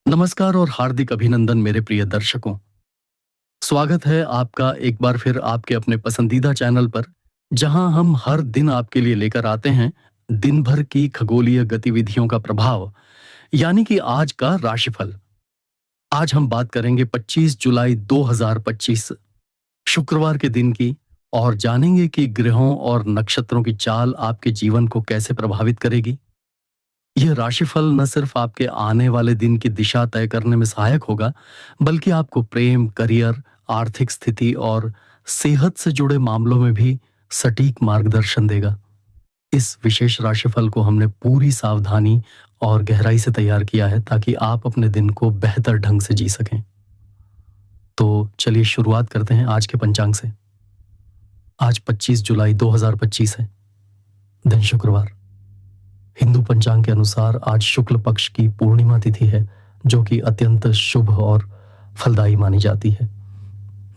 नमस्कार और हार्दिक अभिनंदन मेरे प्रिय दर्शकों। स्वागत है आपका एक बार फिर आपके अपने पसंदीदा चैनल पर, जहां हम हर दिन आपके लिए लेकर आते हैं दिन भर की खगोलीय गतिविधियों का प्रभाव, यानी कि आज का राशिफल। आज हम बात करेंगे 25 जुलाई 2025 शुक्रवार के दिन की, और जानेंगे कि ग्रहों और नक्षत्रों की चाल आपके जीवन को कैसे प्रभावित करेगी। यह राशिफल न सिर्फ आपके आने वाले दिन की दिशा तय करने में सहायक होगा, बल्कि आपको प्रेम, करियर, आर्थिक स्थिति और सेहत से जुड़े मामलों में भी सटीक मार्गदर्शन देगा। इस विशेष राशिफल को हमने पूरी सावधानी और गहराई से तैयार किया है, ताकि आप अपने दिन को बेहतर ढंग से जी सकें। तो चलिए शुरुआत करते हैं आज के पंचांग से। आज 25 जुलाई 2025 है, दिन शुक्रवार। हिंदू पंचांग के अनुसार आज शुक्ल पक्ष की पूर्णिमा तिथि है, जो कि अत्यंत शुभ और फलदायी मानी जाती है।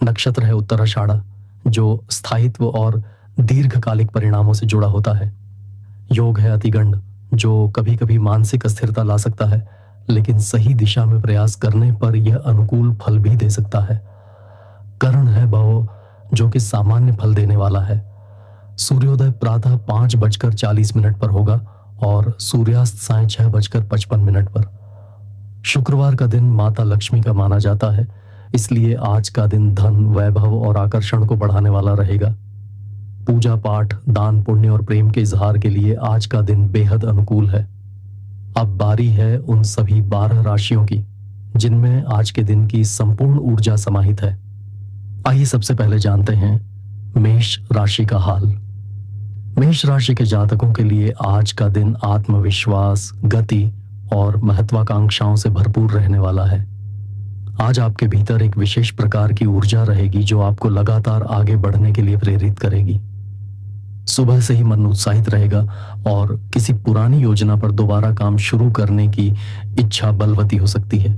नक्षत्र है उत्तराषाढ़ा, जो स्थायित्व और दीर्घकालिक परिणामों से जुड़ा होता है। योग है अतिगंड, जो कभी कभी मानसिक अस्थिरता ला सकता है, लेकिन सही दिशा में प्रयास करने पर यह अनुकूल फल भी दे सकता है। करण है भव, जो कि सामान्य फल देने वाला है। सूर्योदय प्रातः 5:40 पर होगा और सूर्यास्त सायं 6:55 पर। शुक्रवार का दिन माता लक्ष्मी का माना जाता है, इसलिए आज का दिन धन, वैभव और आकर्षण को बढ़ाने वाला रहेगा। पूजा पाठ, दान पुण्य और प्रेम के इजहार के लिए आज का दिन बेहद अनुकूल है। अब बारी है उन सभी 12 राशियों की, जिनमें आज के दिन की संपूर्ण ऊर्जा समाहित है। आइए सबसे पहले जानते हैं मेष राशि का हाल। मेष राशि के जातकों के लिए आज का दिन आत्मविश्वास, गति और महत्वाकांक्षाओं से भरपूर रहने वाला है। आज आपके भीतर एक विशेष प्रकार की ऊर्जा रहेगी, जो आपको लगातार आगे बढ़ने के लिए प्रेरित करेगी। सुबह से ही मन उत्साहित रहेगा और किसी पुरानी योजना पर दोबारा काम शुरू करने की इच्छा बलवती हो सकती है।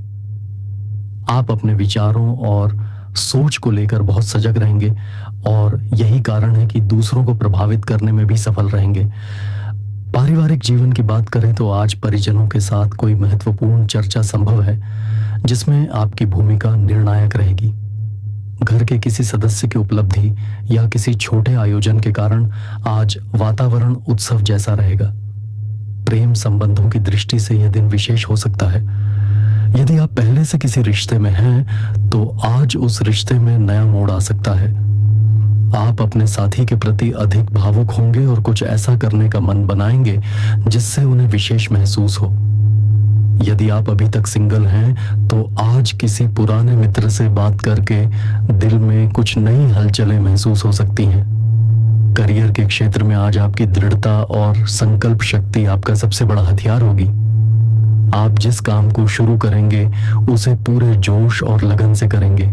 आप अपने विचारों और सोच को लेकर बहुत सजग रहेंगे, और यही कारण है कि दूसरों को प्रभावित करने में भी सफल रहेंगे। पारिवारिक जीवन की बात करें तो आज परिजनों के साथ कोई महत्वपूर्ण चर्चा संभव है, जिसमें आपकी भूमिका निर्णायक रहेगी। घर के किसी सदस्य की उपलब्धि या किसी छोटे आयोजन के कारण आज वातावरण उत्सव जैसा रहेगा। प्रेम संबंधों की दृष्टि से यह दिन विशेष हो सकता है। यदि आप पहले से किसी रिश्ते में हैं, तो आज उस रिश्ते में नया मोड़ आ सकता है। आप अपने साथी के प्रति अधिक भावुक होंगे और कुछ ऐसा करने का मन बनाएंगे जिससे उन्हें विशेष महसूस हो। यदि आप अभी तक सिंगल हैं, तो आज किसी पुराने मित्र से बात करके दिल में कुछ नई हलचलें महसूस हो सकती हैं। करियर के क्षेत्र में आज आपकी दृढ़ता और संकल्प शक्ति आपका सबसे बड़ा हथियार होगी। आप जिस काम को शुरू करेंगे, उसे पूरे जोश और लगन से करेंगे।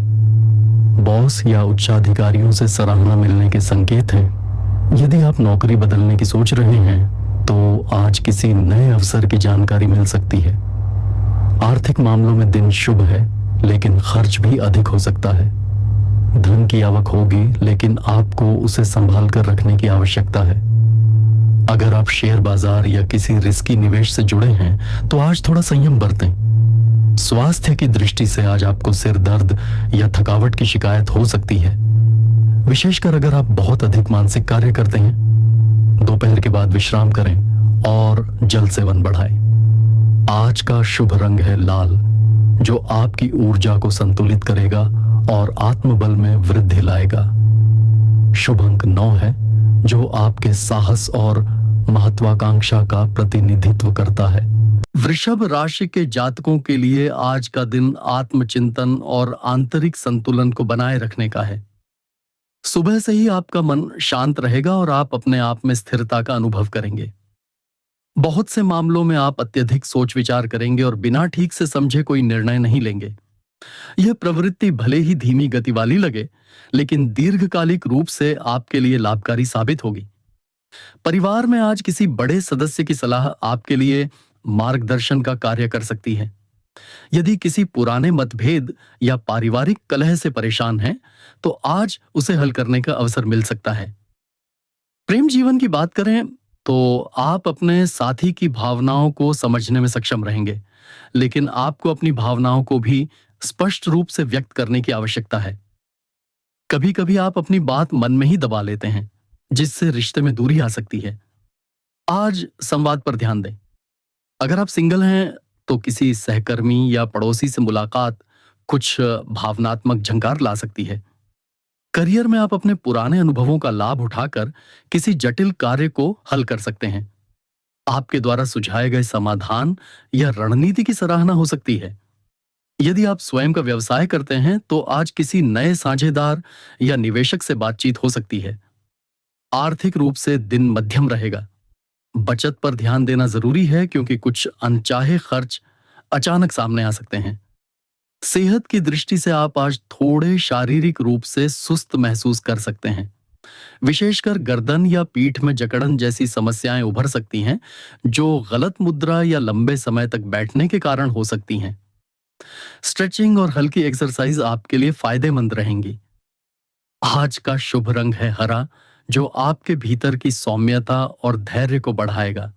बॉस या उच्चाधिकारियों से सराहना मिलने के संकेत हैं। यदि आप नौकरी बदलने की सोच रहे हैं, तो आज किसी नए अवसर की जानकारी मिल सकती है। आर्थिक मामलों में दिन शुभ है, लेकिन खर्च भी अधिक हो सकता है। धन की आवक होगी, लेकिन आपको उसे संभाल कर रखने की आवश्यकता है। अगर आप शेयर बाजार या किसी रिस्की निवेश से जुड़े हैं, तो आज थोड़ा संयम बरतें। स्वास्थ्य की दृष्टि से आज आपको सिर दर्द या थकावट की शिकायत हो सकती है, विशेषकर अगर आप बहुत अधिक मानसिक कार्य करते हैं। दोपहर के बाद विश्राम करें और जल सेवन बढ़ाएं। आज का शुभ रंग है लाल, जो आपकी ऊर्जा को संतुलित करेगा और आत्मबल में वृद्धि लाएगा। शुभ अंक 9 है, जो आपके साहस और महत्वाकांक्षा का प्रतिनिधित्व करता है। वृषभ राशि के जातकों के लिए आज का दिन आत्मचिंतन और आंतरिक संतुलन को बनाए रखने का है। सुबह से ही आपका मन शांत रहेगा और आप अपने आप में स्थिरता का अनुभव करेंगे। बहुत से मामलों में आप अत्यधिक सोच विचार करेंगे और बिना ठीक से समझे कोई निर्णय नहीं लेंगे। यह प्रवृत्ति भले ही धीमी गति वाली लगे, लेकिन दीर्घकालिक रूप से आपके लिए लाभकारी साबित होगी। परिवार में आज किसी बड़े सदस्य की सलाह आपके लिए मार्गदर्शन का कार्य कर सकती है। यदि किसी पुराने मतभेद या पारिवारिक कलह से परेशान हैं, तो आज उसे हल करने का अवसर मिल सकता है। प्रेम जीवन की बात करें तो आप अपने साथी की भावनाओं को समझने में सक्षम रहेंगे, लेकिन आपको अपनी भावनाओं को भी स्पष्ट रूप से व्यक्त करने की आवश्यकता है। कभी कभी आप अपनी बात मन में ही दबा लेते हैं, जिससे रिश्ते में दूरी आ सकती है। आज संवाद पर ध्यान दें। अगर आप सिंगल हैं, तो किसी सहकर्मी या पड़ोसी से मुलाकात कुछ भावनात्मक झंकार ला सकती है। करियर में आप अपने पुराने अनुभवों का लाभ उठाकर किसी जटिल कार्य को हल कर सकते हैं। आपके द्वारा सुझाए गए समाधान या रणनीति की सराहना हो सकती है। यदि आप स्वयं का व्यवसाय करते हैं, तो आज किसी नए साझेदार या निवेशक से बातचीत हो सकती है। आर्थिक रूप से दिन मध्यम रहेगा। बचत पर ध्यान देना जरूरी है, क्योंकि कुछ अनचाहे खर्च अचानक सामने आ सकते हैं। सेहत की दृष्टि से आप आज थोड़े शारीरिक रूप से सुस्त महसूस कर सकते हैं। विशेषकर गर्दन या पीठ में जकड़न जैसी समस्याएं उभर सकती हैं, जो गलत मुद्रा या लंबे समय तक बैठने के कारण हो सकती हैं। स्ट्रेचिंग और हल्की एक्सरसाइज आपके लिए फायदेमंद रहेंगी। आज का शुभ रंग है हरा, जो आपके भीतर की सौम्यता और धैर्य को बढ़ाएगा।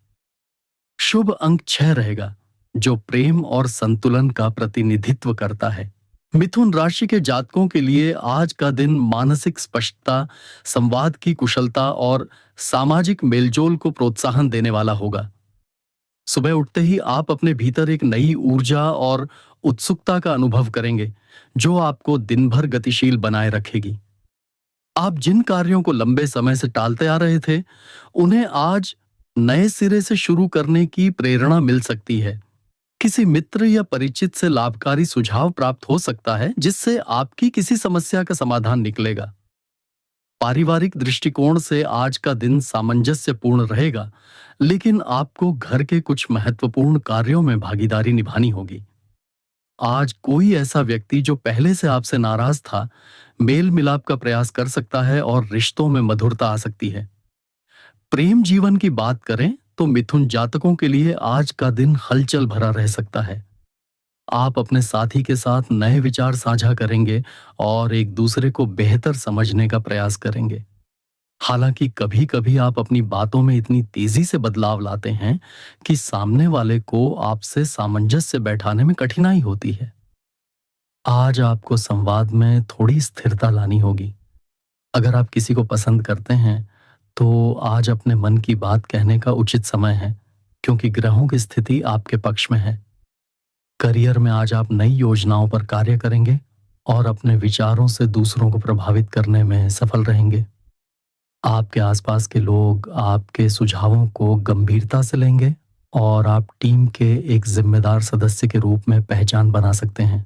शुभ अंक 6 रहेगा, जो प्रेम और संतुलन का प्रतिनिधित्व करता है। मिथुन राशि के जातकों के लिए आज का दिन मानसिक स्पष्टता, संवाद की कुशलता और सामाजिक मेलजोल को प्रोत्साहन देने वाला होगा। सुबह उठते ही आप अपने भीतर एक नई ऊर्जा और उत्सुकता का अनुभव करेंगे, जो आपको दिन भर गतिशील बनाए रखेगी। आप जिन कार्यों को लंबे समय से टालते आ रहे थे, उन्हें आज नए सिरे से शुरू करने की प्रेरणा मिल सकती है। किसी मित्र या परिचित से लाभकारी सुझाव प्राप्त हो सकता है, जिससे आपकी किसी समस्या का समाधान निकलेगा। पारिवारिक दृष्टिकोण से आज का दिन सामंजस्यपूर्ण रहेगा, लेकिन आपको घर के कुछ महत्वपूर्ण कार्यों में भागीदारी निभानी होगी। आज कोई ऐसा व्यक्ति जो पहले से आपसे नाराज था, मेल मिलाप का प्रयास कर सकता है और रिश्तों में मधुरता आ सकती है। प्रेम जीवन की बात करें, तो मिथुन जातकों के लिए आज का दिन हलचल भरा रह सकता है। आप अपने साथी के साथ नए विचार साझा करेंगे और एक दूसरे को बेहतर समझने का प्रयास करेंगे। हालांकि कभी कभी आप अपनी बातों में इतनी तेजी से बदलाव लाते हैं कि सामने वाले को आपसे सामंजस्य बैठाने में कठिनाई होती है। आज आपको संवाद में थोड़ी स्थिरता लानी होगी। अगर आप किसी को पसंद करते हैं, तो आज अपने मन की बात कहने का उचित समय है, क्योंकि ग्रहों की स्थिति आपके पक्ष में है। करियर में आज आप नई योजनाओं पर कार्य करेंगे और अपने विचारों से दूसरों को प्रभावित करने में सफल रहेंगे। आपके आसपास के लोग आपके सुझावों को गंभीरता से लेंगे और आप टीम के एक जिम्मेदार सदस्य के रूप में पहचान बना सकते हैं।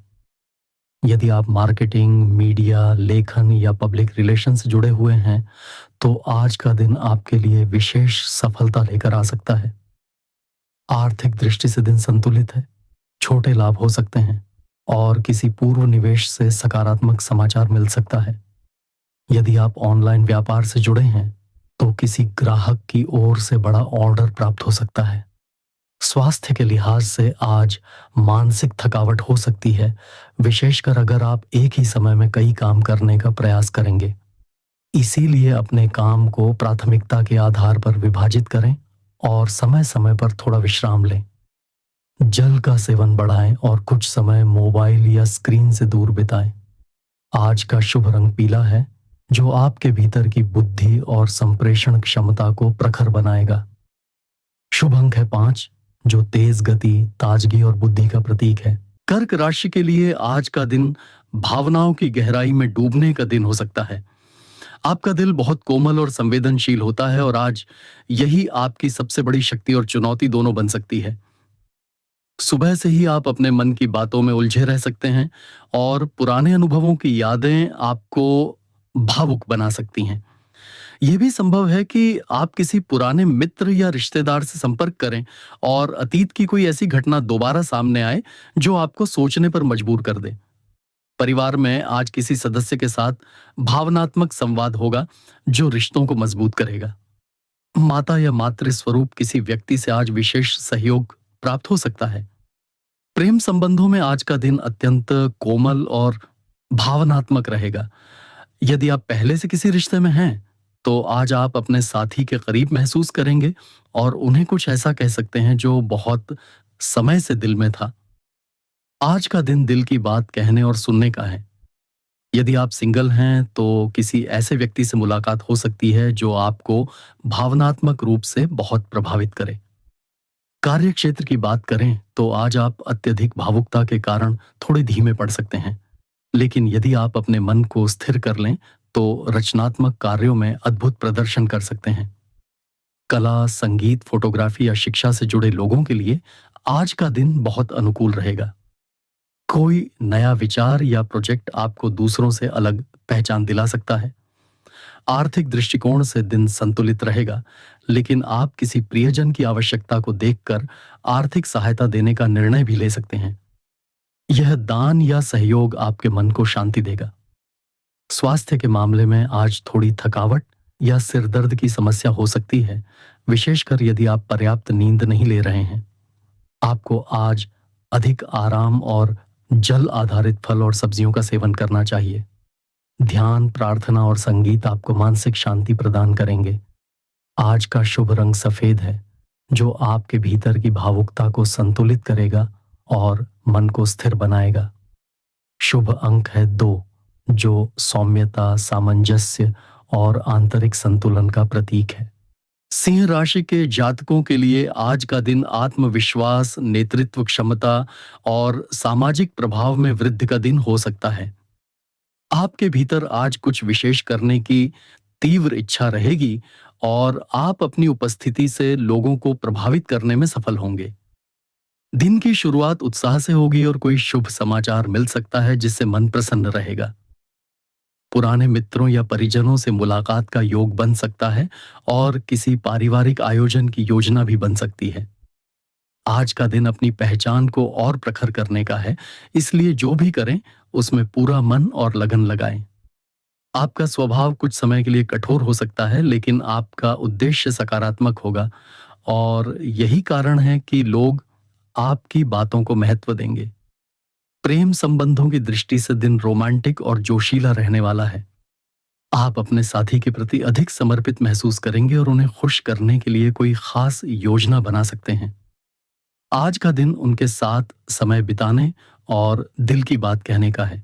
यदि आप मार्केटिंग, मीडिया, लेखन या पब्लिक रिलेशन से जुड़े हुए हैं, तो आज का दिन आपके लिए विशेष सफलता लेकर आ सकता है। आर्थिक दृष्टि से दिन संतुलित है, छोटे लाभ हो सकते हैं और किसी पूर्व निवेश से सकारात्मक समाचार मिल सकता है। यदि आप ऑनलाइन व्यापार से जुड़े हैं, तो किसी ग्राहक की ओर से बड़ा ऑर्डर प्राप्त हो सकता है। स्वास्थ्य के लिहाज से आज मानसिक थकावट हो सकती है, विशेषकर अगर आप एक ही समय में कई काम करने का प्रयास करेंगे। इसीलिए अपने काम को प्राथमिकता के आधार पर विभाजित करें और समय समय पर थोड़ा विश्राम लें। जल का सेवन बढ़ाएं और कुछ समय मोबाइल या स्क्रीन से दूर बिताएं। आज का शुभ रंग पीला है, जो आपके भीतर की बुद्धि और संप्रेषण क्षमता को प्रखर बनाएगा। शुभ अंक है 5, जो तेज गति, ताजगी और बुद्धि का प्रतीक है। कर्क राशि के लिए आज का दिन भावनाओं की गहराई में डूबने का दिन हो सकता है। आपका दिल बहुत कोमल और संवेदनशील होता है, और आज यही आपकी सबसे बड़ी शक्ति और चुनौती दोनों बन सकती है। सुबह से ही आप अपने मन की बातों में उलझे रह सकते हैं और पुराने अनुभवों की यादें आपको भावुक बना सकती हैं। यह भी संभव है कि आप किसी पुराने मित्र या रिश्तेदार से संपर्क करें और अतीत की कोई ऐसी घटना दोबारा सामने आए जो आपको सोचने पर मजबूर कर दे। परिवार में आज किसी सदस्य के साथ भावनात्मक संवाद होगा, जो रिश्तों को मजबूत करेगा। माता या मातृ स्वरूप किसी व्यक्ति से आज विशेष सहयोग प्राप्त हो सकता है। प्रेम संबंधों में आज का दिन अत्यंत कोमल और भावनात्मक रहेगा। यदि आप पहले से किसी रिश्ते में हैं, तो आज आप अपने साथी के करीब महसूस करेंगे और उन्हें कुछ ऐसा कह सकते हैं जो बहुत समय से दिल में था। आज का दिन दिल की बात कहने और सुनने का है। यदि आप सिंगल हैं तो किसी ऐसे व्यक्ति से मुलाकात हो सकती है जो आपको भावनात्मक रूप से बहुत प्रभावित करे। कार्य क्षेत्र की बात करें तो आज आप अत्यधिक भावुकता के कारण थोड़े धीमे पड़ सकते हैं, लेकिन यदि आप अपने मन को स्थिर कर लें तो रचनात्मक कार्यों में अद्भुत प्रदर्शन कर सकते हैं। कला, संगीत, फोटोग्राफी या शिक्षा से जुड़े लोगों के लिए आज का दिन बहुत अनुकूल रहेगा। कोई नया विचार या प्रोजेक्ट आपको दूसरों से अलग पहचान दिला सकता है। आर्थिक दृष्टिकोण से दिन संतुलित रहेगा, लेकिन आप किसी प्रियजन की आवश्यकता को देखकर आर्थिक सहायता देने का निर्णय भी ले सकते हैं। यह दान या सहयोग आपके मन को शांति देगा। स्वास्थ्य के मामले में आज थोड़ी थकावट या सिर दर्द की समस्या हो सकती है, विशेषकर यदि आप पर्याप्त नींद नहीं ले रहे हैं। आपको आज अधिक आराम और जल आधारित फल और सब्जियों का सेवन करना चाहिए। ध्यान, प्रार्थना और संगीत आपको मानसिक शांति प्रदान करेंगे। आज का शुभ रंग सफेद है, जो आपके भीतर की भावुकता को संतुलित करेगा और मन को स्थिर बनाएगा। शुभ अंक है 2, जो सौम्यता, सामंजस्य और आंतरिक संतुलन का प्रतीक है। सिंह राशि के जातकों के लिए आज का दिन आत्मविश्वास, नेतृत्व क्षमता और सामाजिक प्रभाव में वृद्धि का दिन हो सकता है। आपके भीतर आज कुछ विशेष करने की तीव्र इच्छा रहेगी और आप अपनी उपस्थिति से लोगों को प्रभावित करने में सफल होंगे। दिन की शुरुआत उत्साह से होगी और कोई शुभ समाचार मिल सकता है जिससे मन प्रसन्न रहेगा। पुराने मित्रों या परिजनों से मुलाकात का योग बन सकता है और किसी पारिवारिक आयोजन की योजना भी बन सकती है। आज का दिन अपनी पहचान को और प्रखर करने का है, इसलिए जो भी करें उसमें पूरा मन और लगन लगाएं। आपका स्वभाव कुछ समय के लिए कठोर हो सकता है, लेकिन आपका उद्देश्य सकारात्मक होगा और यही कारण है कि लोग आपकी बातों को महत्व देंगे। प्रेम संबंधों की दृष्टि से दिन रोमांटिक और जोशीला रहने वाला है। आप अपने साथी के प्रति अधिक समर्पित महसूस करेंगे और उन्हें खुश करने के लिए कोई खास योजना बना सकते हैं। आज का दिन उनके साथ समय बिताने और दिल की बात कहने का है।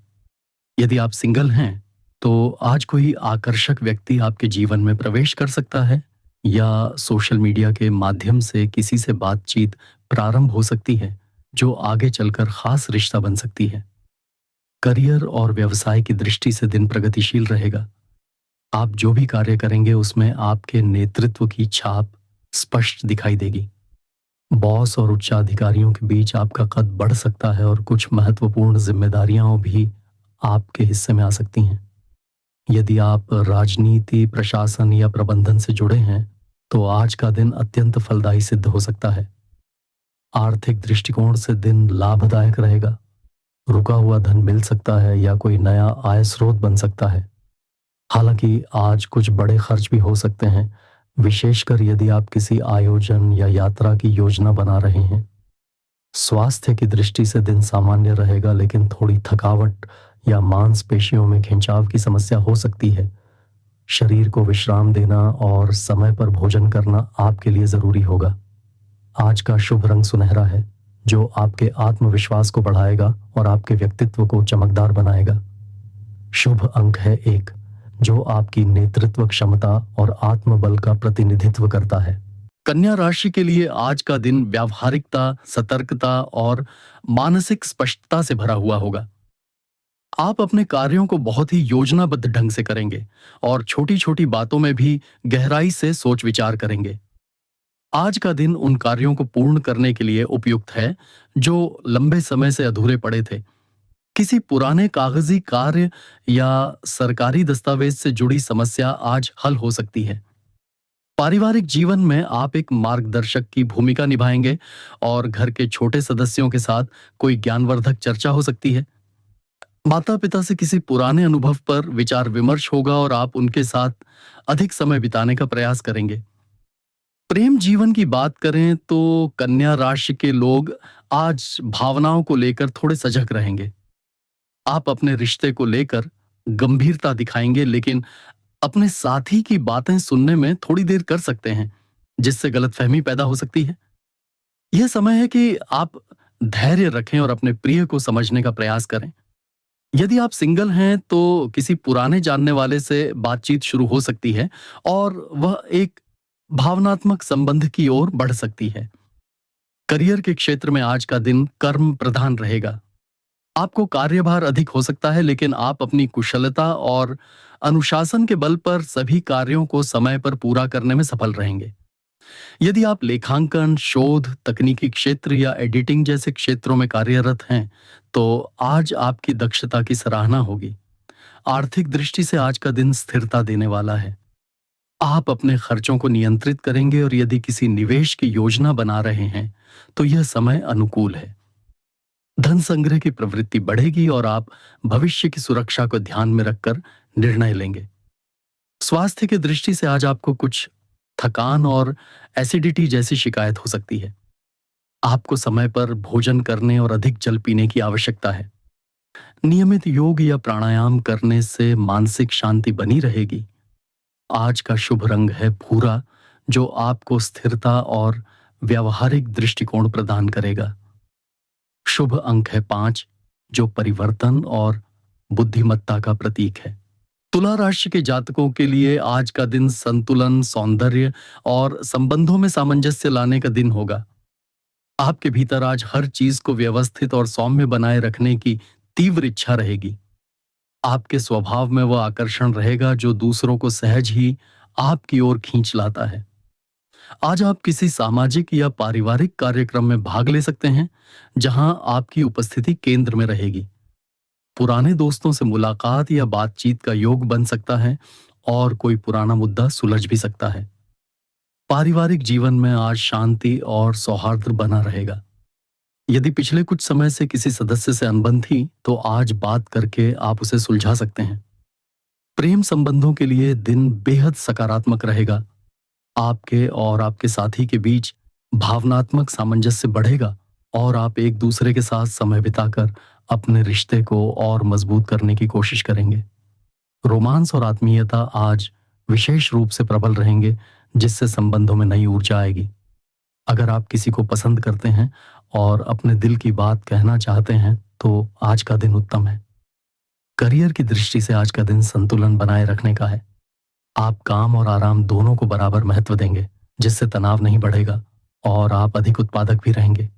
यदि आप सिंगल हैं तो आज कोई आकर्षक व्यक्ति आपके जीवन में प्रवेश कर सकता है या सोशल मीडिया के माध्यम से किसी से बातचीत प्रारंभ हो सकती है, जो आगे चलकर खास रिश्ता बन सकती है। करियर और व्यवसाय की दृष्टि से दिन प्रगतिशील रहेगा। आप जो भी कार्य करेंगे उसमें आपके नेतृत्व की छाप स्पष्ट दिखाई देगी। बॉस और उच्चाधिकारियों के बीच आपका कद बढ़ सकता है और कुछ महत्वपूर्ण जिम्मेदारियां भी आपके हिस्से में आ सकती हैं। यदि आप राजनीति, प्रशासन या प्रबंधन से जुड़े हैं तो आज का दिन अत्यंत फलदायी सिद्ध हो सकता है। आर्थिक दृष्टिकोण से दिन लाभदायक रहेगा। रुका हुआ धन मिल सकता है या कोई नया आय स्रोत बन सकता है। हालांकि आज कुछ बड़े खर्च भी हो सकते हैं, विशेषकर यदि आप किसी आयोजन या यात्रा की योजना बना रहे हैं। स्वास्थ्य की दृष्टि से दिन सामान्य रहेगा, लेकिन थोड़ी थकावट या मांसपेशियों में खिंचाव की समस्या हो सकती है। शरीर को विश्राम देना और समय पर भोजन करना आपके लिए जरूरी होगा। आज का शुभ रंग सुनहरा है, जो आपके आत्मविश्वास को बढ़ाएगा और आपके व्यक्तित्व को चमकदार बनाएगा। शुभ अंक है 1, जो आपकी नेतृत्व क्षमता और आत्मबल का प्रतिनिधित्व करता है। कन्या राशि के लिए आज का दिन व्यावहारिकता, सतर्कता और मानसिक स्पष्टता से भरा हुआ होगा। आप अपने कार्यों को बहुत ही योजनाबद्ध ढंग से करेंगे और छोटी छोटी बातों में भी गहराई से सोच विचार करेंगे। आज का दिन उन कार्यों को पूर्ण करने के लिए उपयुक्त है जो लंबे समय से अधूरे पड़े थे। किसी पुराने कागजी कार्य या सरकारी दस्तावेज से जुड़ी समस्या आज हल हो सकती है। पारिवारिक जीवन में आप एक मार्गदर्शक की भूमिका निभाएंगे और घर के छोटे सदस्यों के साथ कोई ज्ञानवर्धक चर्चा हो सकती है। माता पिता से किसी पुराने अनुभव पर विचार विमर्श होगा और आप उनके साथ अधिक समय बिताने का प्रयास करेंगे। प्रेम जीवन की बात करें तो कन्या राशि के लोग आज भावनाओं को लेकर थोड़े सजग रहेंगे। आप अपने रिश्ते को लेकर गंभीरता दिखाएंगे, लेकिन अपने साथी की बातें सुनने में थोड़ी देर कर सकते हैं, जिससे गलतफहमी पैदा हो सकती है। यह समय है कि आप धैर्य रखें और अपने प्रिय को समझने का प्रयास करें। यदि आप सिंगल हैं तो किसी पुराने जानने वाले से बातचीत शुरू हो सकती है और वह एक भावनात्मक संबंध की ओर बढ़ सकती है। करियर के क्षेत्र में आज का दिन कर्म प्रधान रहेगा। आपको कार्यभार अधिक हो सकता है, लेकिन आप अपनी कुशलता और अनुशासन के बल पर सभी कार्यों को समय पर पूरा करने में सफल रहेंगे। यदि आप लेखांकन, शोध, तकनीकी क्षेत्र या एडिटिंग जैसे क्षेत्रों में कार्यरत हैं, तो आज आपकी दक्षता की सराहना होगी। आर्थिक दृष्टि से आज का दिन स्थिरता देने वाला है। आप अपने खर्चों को नियंत्रित करेंगे और यदि किसी निवेश की योजना बना रहे हैं, तो यह समय अनुकूल है। धन संग्रह की प्रवृत्ति बढ़ेगी और आप भविष्य की सुरक्षा को ध्यान में रखकर निर्णय लेंगे। स्वास्थ्य की दृष्टि से आज आपको कुछ थकान और एसिडिटी जैसी शिकायत हो सकती है। आपको समय पर भोजन करने और अधिक जल पीने की आवश्यकता है। नियमित योग या प्राणायाम करने से मानसिक शांति बनी रहेगी। आज का शुभ रंग है भूरा, जो आपको स्थिरता और व्यावहारिक दृष्टिकोण प्रदान करेगा। शुभ अंक है 5, जो परिवर्तन और बुद्धिमत्ता का प्रतीक है। तुला राशि के जातकों के लिए आज का दिन संतुलन, सौंदर्य और संबंधों में सामंजस्य लाने का दिन होगा। आपके भीतर आज हर चीज को व्यवस्थित और सौम्य बनाए रखने की तीव्र इच्छा रहेगी। आपके स्वभाव में वह आकर्षण रहेगा जो दूसरों को सहज ही आपकी ओर खींच लाता है। आज आप किसी सामाजिक या पारिवारिक कार्यक्रम में भाग ले सकते हैं, जहां आपकी उपस्थिति केंद्र में रहेगी। पुराने दोस्तों से मुलाकात या बातचीत का योग बन सकता है और कोई पुराना मुद्दा सुलझ भी सकता है। पारिवारिक जीवन में आज शांति और सौहार्द बना रहेगा। यदि पिछले कुछ समय से किसी सदस्य से अनबन थी, तो आज बात करके आप उसे सुलझा सकते हैं। प्रेम संबंधों के लिए दिन बेहद सकारात्मक रहेगा। आपके और आपके साथी के बीच भावनात्मक सामंजस्य बढ़ेगा और आप एक दूसरे के साथ समय बिताकर अपने रिश्ते को और मजबूत करने की कोशिश करेंगे। रोमांस और आत्मीयता आज विशेष रूप से प्रबल रहेंगे, जिससे संबंधों में नई ऊर्जा आएगी। अगर आप किसी को पसंद करते हैं और अपने दिल की बात कहना चाहते हैं, तो आज का दिन उत्तम है। करियर की दृष्टि से आज का दिन संतुलन बनाए रखने का है। आप काम और आराम दोनों को बराबर महत्व देंगे, जिससे तनाव नहीं बढ़ेगा और आप अधिक उत्पादक भी रहेंगे।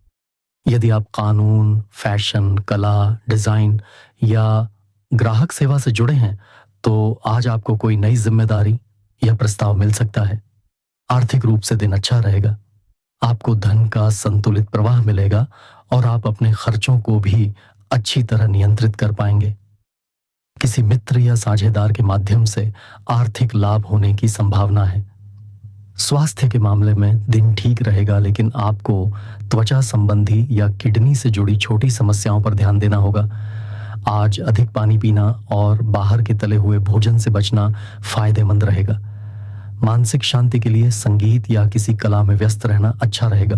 यदि आप कानून, फैशन, कला, डिजाइन या ग्राहक सेवा से जुड़े हैं, तो आज आपको कोई नई जिम्मेदारी या प्रस्ताव मिल सकता है। आर्थिक रूप से दिन अच्छा रहेगा। आपको धन का संतुलित प्रवाह मिलेगा और आप अपने खर्चों को भी अच्छी तरह नियंत्रित कर पाएंगे। किसी मित्र या साझेदार के माध्यम से आर्थिक लाभ होने की संभावना है। स्वास्थ्य के मामले में दिन ठीक रहेगा, लेकिन आपको त्वचा संबंधी या किडनी से जुड़ी छोटी समस्याओं पर ध्यान देना होगा। आज अधिक पानी पीना और बाहर के तले हुए भोजन से बचना फायदेमंद रहेगा। मानसिक शांति के लिए संगीत या किसी कला में व्यस्त रहना अच्छा रहेगा।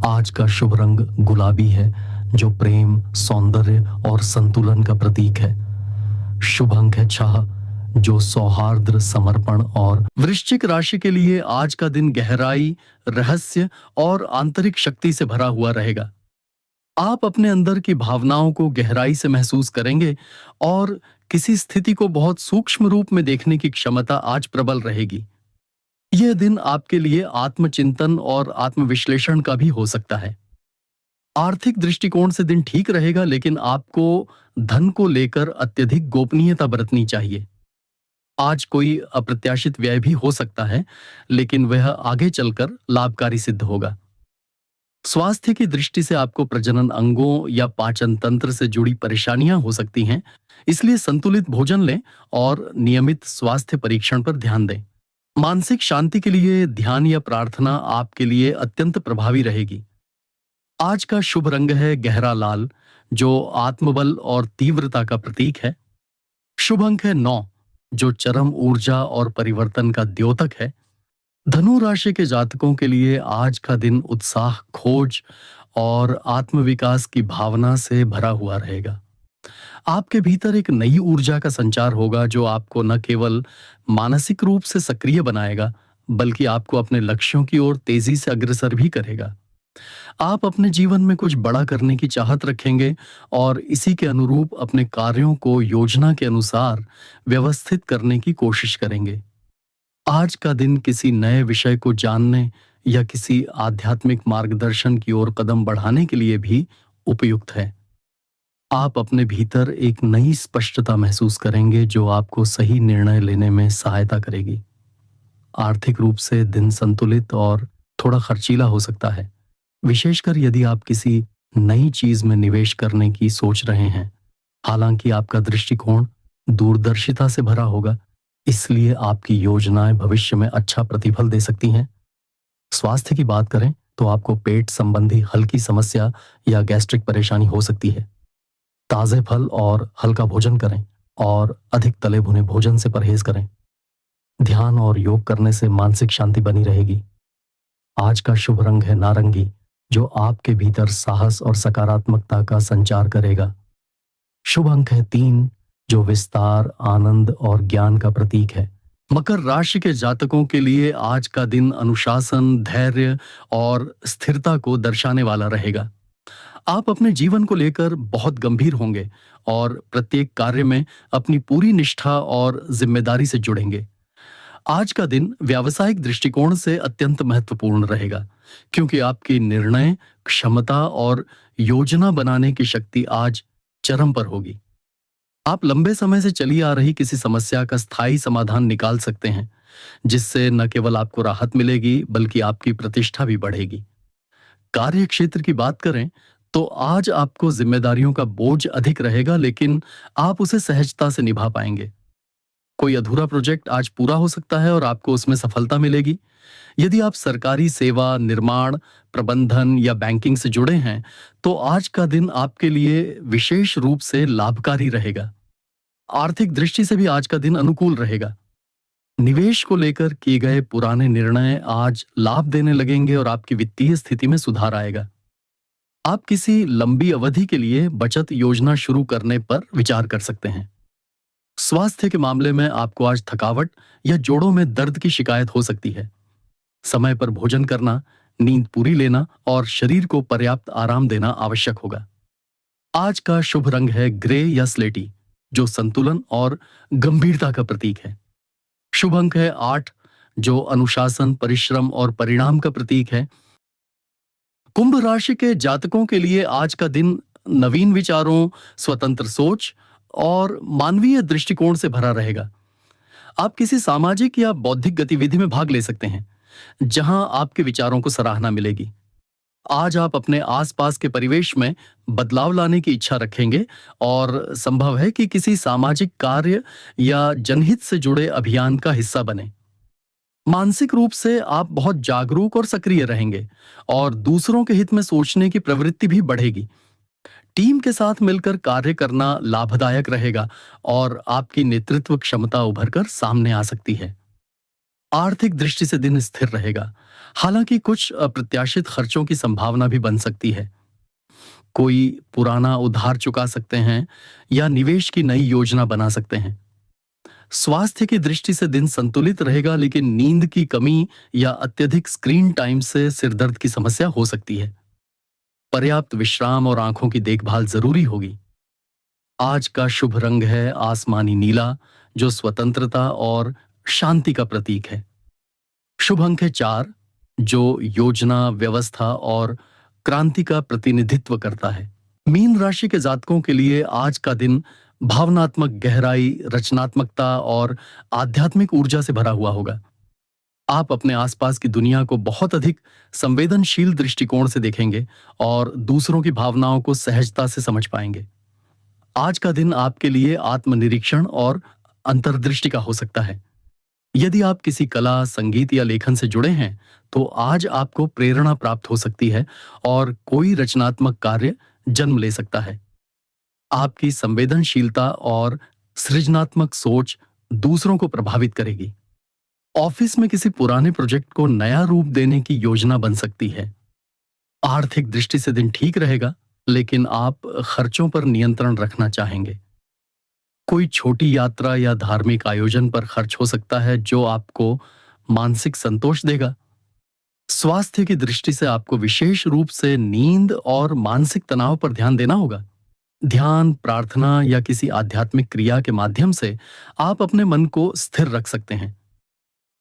आज का शुभ रंग गुलाबी है, जो प्रेम, सौंदर्य और संतुलन का प्रतीक है। शुभ अंक है 6, जो सौहार्द, समर्पण और वृश्चिक राशि के लिए आज का दिन गहराई, रहस्य और आंतरिक शक्ति से भरा हुआ रहेगा। आप अपने अंदर की भावनाओं को गहराई से महसूस करेंगे और किसी स्थिति को बहुत सूक्ष्म रूप में देखने की क्षमता आज प्रबल रहेगी। यह दिन आपके लिए आत्मचिंतन और आत्मविश्लेषण का भी हो सकता है। आर्थिक दृष्टिकोण से दिन ठीक रहेगा, लेकिन आपको धन को लेकर अत्यधिक गोपनीयता बरतनी चाहिए। आज कोई अप्रत्याशित व्यय भी हो सकता है, लेकिन वह आगे चलकर लाभकारी सिद्ध होगा। स्वास्थ्य की दृष्टि से आपको प्रजनन अंगों या पाचन तंत्र से जुड़ी परेशानियां हो सकती हैं, इसलिए संतुलित भोजन लें और नियमित स्वास्थ्य परीक्षण पर ध्यान दें। मानसिक शांति के लिए ध्यान या प्रार्थना आपके लिए अत्यंत प्रभावी रहेगी। आज का शुभ रंग है गहरा लाल, जो आत्मबल और तीव्रता का प्रतीक है। शुभ अंक है 9, जो चरम ऊर्जा और परिवर्तन का द्योतक है। धनु राशि के जातकों के लिए आज का दिन उत्साह, खोज और आत्मविकास की भावना से भरा हुआ रहेगा। आपके भीतर एक नई ऊर्जा का संचार होगा, जो आपको न केवल मानसिक रूप से सक्रिय बनाएगा, बल्कि आपको अपने लक्ष्यों की ओर तेजी से अग्रसर भी करेगा। आप अपने जीवन में कुछ बड़ा करने की चाहत रखेंगे और इसी के अनुरूप अपने कार्यों को योजना के अनुसार व्यवस्थित करने की कोशिश करेंगे। आज का दिन किसी नए विषय को जानने या किसी आध्यात्मिक मार्गदर्शन की ओर कदम बढ़ाने के लिए भी उपयुक्त है। आप अपने भीतर एक नई स्पष्टता महसूस करेंगे जो आपको सही निर्णय लेने में सहायता करेगी। आर्थिक रूप से दिन संतुलित और थोड़ा खर्चीला हो सकता है, विशेषकर यदि आप किसी नई चीज में निवेश करने की सोच रहे हैं। हालांकि आपका दृष्टिकोण दूरदर्शिता से भरा होगा, इसलिए आपकी योजनाएं भविष्य में अच्छा प्रतिफल दे सकती हैं। स्वास्थ्य की बात करें तो आपको पेट संबंधी हल्की समस्या या गैस्ट्रिक परेशानी हो सकती है। ताजे फल और हल्का भोजन करें और अधिक तले भुने भोजन से परहेज करें। ध्यान और योग करने से मानसिक शांति बनी रहेगी। आज का शुभ रंग है नारंगी, जो आपके भीतर साहस और सकारात्मकता का संचार करेगा। शुभ अंक है 3, जो विस्तार, आनंद और ज्ञान का प्रतीक है। मकर राशि के जातकों के लिए आज का दिन अनुशासन, धैर्य और स्थिरता को दर्शाने वाला रहेगा। आप अपने जीवन को लेकर बहुत गंभीर होंगे और प्रत्येक कार्य में अपनी पूरी निष्ठा और जिम्मेदारी से जुड़ेंगे। आज का दिन व्यावसायिक दृष्टिकोण से अत्यंत महत्वपूर्ण रहेगा, क्योंकि आपकी निर्णय क्षमता और योजना बनाने की शक्ति आज चरम पर होगी। आप लंबे समय से चली आ रही किसी समस्या का स्थायी समाधान निकाल सकते हैं, जिससे न केवल आपको राहत मिलेगी बल्कि आपकी प्रतिष्ठा भी बढ़ेगी। कार्य क्षेत्र की बात करें तो आज आपको जिम्मेदारियों का बोझ अधिक रहेगा, लेकिन आप उसे सहजता से निभा पाएंगे। कोई अधूरा प्रोजेक्ट आज पूरा हो सकता है और आपको उसमें सफलता मिलेगी। यदि आप सरकारी सेवा, निर्माण, प्रबंधन या बैंकिंग से जुड़े हैं, तो आज का दिन आपके लिए विशेष रूप से लाभकारी रहेगा। आर्थिक दृष्टि से भी आज का दिन अनुकूल रहेगा। निवेश को लेकर किए गए पुराने निर्णय आज लाभ देने लगेंगे और आपकी वित्तीय स्थिति में सुधार आएगा। आप किसी लंबी अवधि के लिए बचत योजना शुरू करने पर विचार कर सकते हैं। स्वास्थ्य के मामले में आपको आज थकावट या जोड़ों में दर्द की शिकायत हो सकती है। समय पर भोजन करना, नींद पूरी लेना और शरीर को पर्याप्त आराम देना आवश्यक होगा। आज का शुभ रंग है ग्रे या स्लेटी, जो संतुलन और गंभीरता का प्रतीक है। शुभ अंक है 8, जो अनुशासन, परिश्रम और परिणाम का प्रतीक है। कुंभ राशि के जातकों के लिए आज का दिन नवीन विचारों, स्वतंत्र सोच और मानवीय दृष्टिकोण से भरा रहेगा। आप किसी सामाजिक या बौद्धिक गतिविधि में भाग ले सकते हैं, जहां आपके विचारों को सराहना मिलेगी। आज आप अपने आसपास के परिवेश में बदलाव लाने की इच्छा रखेंगे और संभव है कि किसी सामाजिक कार्य या जनहित से जुड़े अभियान का हिस्सा बने। मानसिक रूप से आप बहुत जागरूक और सक्रिय रहेंगे और दूसरों के हित में सोचने की प्रवृत्ति भी बढ़ेगी। टीम के साथ मिलकर कार्य करना लाभदायक रहेगा और आपकी नेतृत्व क्षमता उभर कर सामने आ सकती है। आर्थिक दृष्टि से दिन स्थिर रहेगा, हालांकि कुछ अप्रत्याशित खर्चों की संभावना भी बन सकती है। कोई पुराना उधार चुका सकते हैं या निवेश की नई योजना बना सकते हैं। स्वास्थ्य की दृष्टि से दिन संतुलित रहेगा, लेकिन नींद की कमी या अत्यधिक स्क्रीन टाइम से सिरदर्द की समस्या हो सकती है। पर्याप्त विश्राम और आंखों की देखभाल जरूरी होगी। आज का शुभ रंग है आसमानी नीला, जो स्वतंत्रता और शांति का प्रतीक है। शुभ अंक है 4, जो योजना, व्यवस्था और क्रांति का प्रतिनिधित्व करता है। मीन राशि के जातकों के लिए आज का दिन भावनात्मक गहराई, रचनात्मकता और आध्यात्मिक ऊर्जा से भरा हुआ होगा। आप अपने आसपास की दुनिया को बहुत अधिक संवेदनशील दृष्टिकोण से देखेंगे और दूसरों की भावनाओं को सहजता से समझ पाएंगे। आज का दिन आपके लिए आत्मनिरीक्षण और अंतर्दृष्टि का हो सकता है। यदि आप किसी कला, संगीत या लेखन से जुड़े हैं, तो आज आपको प्रेरणा प्राप्त हो सकती है और कोई रचनात्मक कार्य जन्म ले सकता है। आपकी संवेदनशीलता और सृजनात्मक सोच दूसरों को प्रभावित करेगी। ऑफिस में किसी पुराने प्रोजेक्ट को नया रूप देने की योजना बन सकती है। आर्थिक दृष्टि से दिन ठीक रहेगा, लेकिन आप खर्चों पर नियंत्रण रखना चाहेंगे। कोई छोटी यात्रा या धार्मिक आयोजन पर खर्च हो सकता है, जो आपको मानसिक संतोष देगा। स्वास्थ्य की दृष्टि से आपको विशेष रूप से नींद और मानसिक तनाव पर ध्यान देना होगा। ध्यान, प्रार्थना या किसी आध्यात्मिक क्रिया के माध्यम से आप अपने मन को स्थिर रख सकते हैं।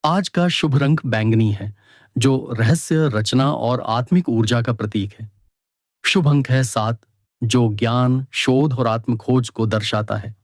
आज का शुभ रंग बैंगनी है, जो रहस्य, रचना और आत्मिक ऊर्जा का प्रतीक है। शुभ अंक है 7, जो ज्ञान, शोध और आत्म खोज को दर्शाता है।